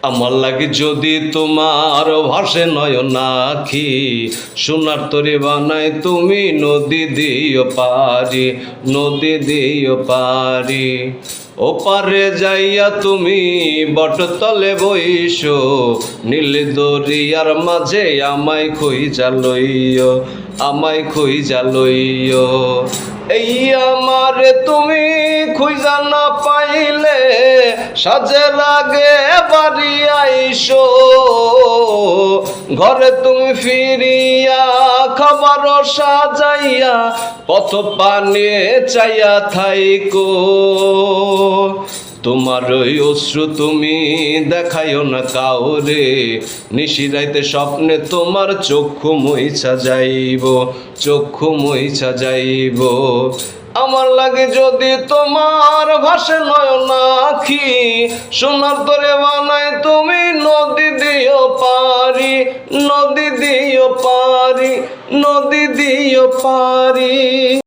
আমার লাগে যদি তোমার ভাসে নয়ন আখি, সোনার তরে বানাই তুমি নদী দিও পারি, নদী দিও পারি। ওপারে যাইয়া তুমি বটতলে বইসো, নীল দরিয়ার মাঝে আমায় খুঁজা লইও, আমায় খুঁজা লইও। এই আমারে তুমি খুঁজা না পাইলে সাজে লাগে বাড়ি আইসো, ঘরে তুমি ফিরিয়া খাবার সাজাইয়া পথ পানে চাইয়া থাইকো। তোমার ওই অশ্রু তুমি দেখাইও না কাউরে, নিশিরাইতে স্বপ্নে তোমার চক্ষু মুইছা যাইব, চক্ষু মুইছা যাইব। আমার লাগে যদি তোমার ভাসে নয়ন আখি, সোনার তরে বানাই তুমি নদী দিও পারি, নদী দিও পারি, নদী দিও পারি।